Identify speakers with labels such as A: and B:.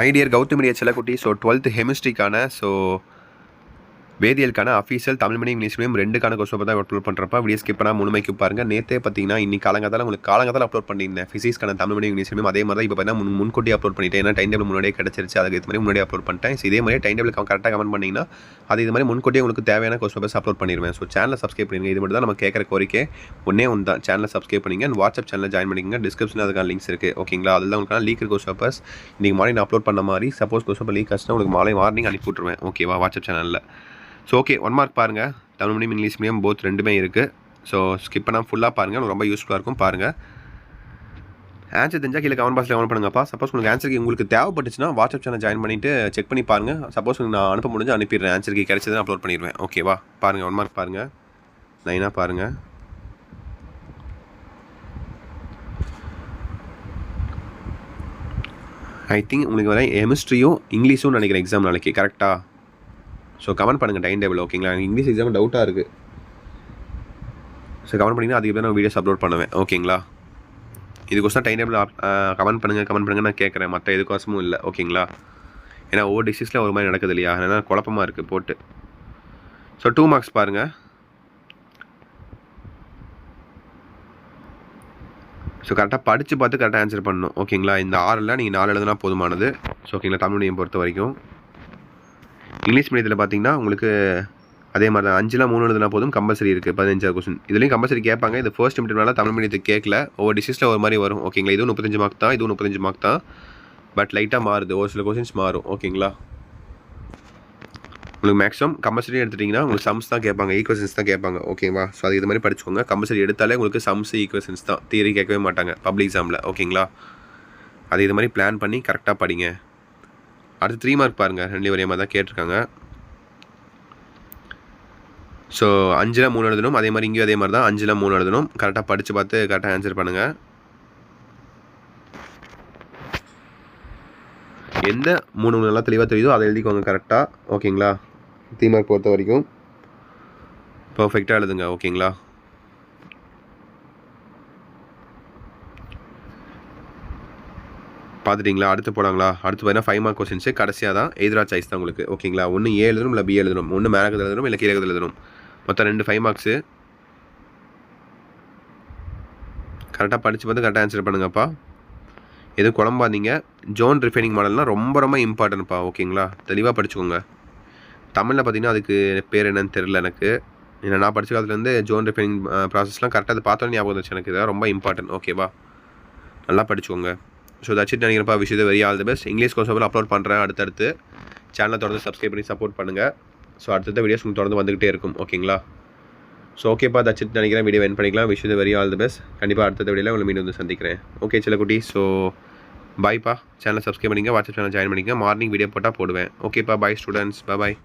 A: My dear Gautam media செல்லக்குட்டி. So 12th கெமிஸ்ட்ரிக்கான வேதியியலுக்கான official Tamil medium English medium ரெண்டுக்கான கொஸ்டின் தான் அப்லோட் பண்ணுறப்ப வீடியோ ஸ்கிப் பண்ணால் முழுமைக்கு பாருங்கள். நேற்றே பார்த்தீங்கன்னா இன்னைக்கு காலங்காத்தால உங்களுக்கு காலங்காத்தால அப்லோட் பண்ணியிருந்தேன் ஃபிசிக்ஸ்க்கான தமிழ் மீடியம் இங்கிலீஷ் மீடியம். அதே மாதிரி தான் இப்போ பார்த்தீங்கன்னா முன்கூட்டி அப்லோட் பண்ணிட்டேன். ஏன்னா டைம் டேபிள் முன்னாடியே கிடச்சிருச்சு. அதுக்கு இது மாதிரி முன்னாடியே அப்லோட் பண்ணிட்டேன். ஸோ இதே மாதிரி டைம் டேபிள் கரெக்டாக கமெண்ட் பண்ணிங்கன்னா அது இது மாதிரி முன்கூட்டியே உங்களுக்கு தேவையான கொஸ்டின் பேப்பர்ஸ் அப்லோட் பண்ணிடுவேன். ஸோ சேனலை சப்ஸ்கிரைப் பண்ணிடுங்க. இது மட்டும் தான் நம்ம கேட்குற கோரிக்கை. ஒன்றே ஒன்று தான், சேனலை சப்ஸ்கிரைப் பண்ணிங்க. அண்ட் வாட்ஸ்அப் சேனலில் ஜாயின் பண்ணிக்கங்க. டிஸ்கிரிப்ஷனில் அதுக்கான லிங்க்ஸ் இருக்குது. ஓகேங்களா? அதில் உங்களுக்கான லீக் கொஸ்டின் பேப்பர்ஸ் இன்றைக்கி மார்னிங் நான் அப்லோட் பண்ண மாதிரி சப்போஸ் கொஸ்டின் பேப்பர் லீக் ஆச்சுன்னா உங்களுக்கு மார்னிங் அனுப்பி விட்ருவேன். ஓகேவா? வாட்ஸ்அப் சேனலில். ஸோ ஓகே, 1 மார்க் பாருங்கள். Tamil medium English medium both ரெண்டுமே இருக்குது. ஸோ ஸ்கிப் பண்ணால் ஃபுல்லாக பாருங்கள். உங்களுக்கு ரொம்ப யூஸ்ஃபுல்லாக இருக்கும். பாருங்கள். ஆன்சர் தெரிஞ்சால் கீழே கமெண்ட் பாக்ஸில் கமெண்ட் பண்ணுங்கப்பா. சப்போஸ் உங்களுக்கு ஆன்சருக்கு உங்களுக்கு தேவைப்பட்டுச்சுன்னா வாட்ஸ்அப் சேனல் ஜாயின் பண்ணிவிட்டு செக் பண்ணி பாருங்கள். சப்போஸ் நான் அனுப்ப முடிஞ்சு அனுப்பிடுறேன். ஆன்சருக்கு கிடைச்சதுன்னு அப்லோட் பண்ணிடுவேன். ஓகேவா? பாருங்கள். 1 மார்க் பாருங்கள். லைனாக பாருங்கள். ஐ திங்க் உங்களுக்கு வர கெமிஸ்ட்ரியும் இங்கிலீஷும் நினைக்கிறேன் எக்ஸாம் நாளைக்கு. கரெக்டாக? ஸோ கமெண்ட் பண்ணுங்கள் டைம் டேபிள். ஓகேங்களா? இங்கிலீஷ் எக்ஸாம் டவுட்டாக இருக்குது. ஸோ கமெண்ட் பண்ணிங்கன்னா அதுக்கு நான் வீடியோஸ் அப்லோட் பண்ணுவேன். ஓகேங்களா? இதுக்கோசம் டைம் டேபிள் கமெண்ட் பண்ணுங்கள் நான் கேட்குறேன். மற்ற எதுக்கோசமும் இல்லை. ஓகேங்களா? ஏன்னா ஒவ்வொரு டிஸ்ட்ரிக்ஸில் ஒரு மாதிரி நடக்குது இல்லையா? அதனால் குழப்பமாக இருக்குது போட்டு. ஸோ 2 மார்க்ஸ் பாருங்கள். ஸோ கரெக்டாக படித்து பார்த்து கரெக்டாக ஆன்சர் பண்ணணும். ஓகேங்களா? இந்த 6ல் நீங்கள் 4 எழுதுனா போதுமானது. ஸோ ஓகேங்களா? தமிழ் மீடியம் பொறுத்த வரைக்கும். இங்கிலீஷ் மீடியத்தில் பார்த்தீங்கன்னா உங்களுக்கு அதே மாதிரி தான் 5ல் 3 எழுதுனா போதும். கம்பல்சரி இருக்குது 15 கொஸ்டின். இதுலேயும் கம்பல்சரி கேட்பாங்க. இது ஃபர்ஸ்ட் மீடியம்னால தமிழ் மீடியத்துக்கு கேட்கல. ஒவ்வொரு டிஸ்ட்ரிக்ஸில் ஒரு மாதிரி வரும். ஓகேங்களா? இதுவும் 35 மார்க் தான், இதுவும் 35 மார்க் தான். பட் லைட்டாக மாறுது. ஒரு சில கொஸ்டின்ஸ் மாறும். ஓகேங்களா? உங்களுக்கு மேக்ஸிமம் கம்பல்சரி எடுத்துட்டிங்கன்னா உங்களுக்கு சம்ஸ் தான் கேட்பாங்க, ஈக்குவேஷன்ஸ் தான் கேட்பாங்க. ஓகேவா? ஸோ அது இது மாதிரி படிச்சுக்கோங்க. கம்பல்சரி எடுத்தாலே உங்களுக்கு சம்ஸ் ஈக்குவேஷன்ஸ் தான், தியரி கேட்கவே மாட்டாங்க பப்ளிக் எக்ஸாமில். ஓகேங்களா? அது இது மாதிரி பிளான் பண்ணி கரெக்டாக படிங்க. அடுத்து 3 மார்க் பாருங்கள். 2 ஒரே மாதிரி தான் கேட்டிருக்காங்க. ஸோ 5ல் 3 எழுதணும். அதே மாதிரி இங்கேயும் அதே மாதிரி தான் 5ல் 3 எழுதணும். கரெக்டாக படித்து பார்த்து கரெக்டாக ஆன்சர் பண்ணுங்கள். எந்த 3 நல்லா தெளிவாக தெரியுதோ அதை எழுதிக்கோங்க கரெக்டாக. ஓகேங்களா? 3 மார்க் பொறுத்த வரைக்கும் பர்ஃபெக்டாக எழுதுங்க. ஓகேங்களா? பார்த்துட்டிங்களா? அடுத்து போடாங்களா? அடுத்து பார்த்தீங்கன்னா 5 மார்க் கொஸ்டின்ஸு கடைசியாக தான் எதிராக சாய்ஸ் தான் உங்களுக்கு. ஓகேங்களா? ஒன்று ஏ எழுதணும், இல்லை பி எழுதணும். ஒன்று மேலே எழுதணும், இல்லை கீழே எழுதணும். மொத்தம் 2 5 மார்க்ஸு. கரெக்டாக படித்து பார்த்து கரெக்டாக ஆன்சர் பண்ணுங்கப்பா. எதுவும் குழம்பாதீங்க. ஜோன் ரிஃபைனிங் மாடல்னால் ரொம்ப ரொம்ப இம்பார்ட்டன்ட்ப்பா. ஓகேங்களா? தெளிவாக படிச்சுக்கோங்க. தமிழில் பார்த்தீங்கன்னா அதுக்கு பேர் என்னன்னு தெரில எனக்கு. ஏன்னா நான் படித்த காலத்துலேருந்து ஜோன் ரிஃபைனிங் ப்ராசஸ்லாம் கரெக்டாக அது பார்த்தோன்னே ஞாபகம் வந்துச்சு எனக்கு. இதெல்லாம் ரொம்ப இம்பார்ட்டன்ட். ஓகேவா? நல்லா படிச்சுக்கோங்க. ஸோ தட்ஸ் இட் நினைக்கிறப்பா. Wish you very all the best. English question upload பண்ணுறேன் அடுத்தடுத்து. சேனலை தொடர்ந்து சப்ஸ்கிரைப் பண்ணி சப்போர்ட் பண்ணுங்கள். ஸோ அடுத்த வீடியோஸ் உங்களுக்கு தொடர்ந்து வந்துகிட்டே இருக்கும். ஓகேங்களா? ஸோ ஓகேப்பா, தட்ஸ் இட் நினைக்கிறேன். வீடியோ என் பண்ணிக்கலாம். Wish you very all the best. கண்டிப்பாக அடுத்த வீடியோவில் உங்களை மீண்டும் வந்து சந்திக்கிறேன். ஓகே செல்லக்குட்டி. ஸோ பாய்ப்பா. சேனலை சப்ஸ்கிரைப் பண்ணிங்க. வாட்ஸ்அப் சேனல் ஜாயின் பண்ணிங்க. மார்னிங் வீடியோ போட்டால் போடுவேன். ஓகேப்பா. பாய் ஸ்டூடெண்ட்ஸ். பாய்.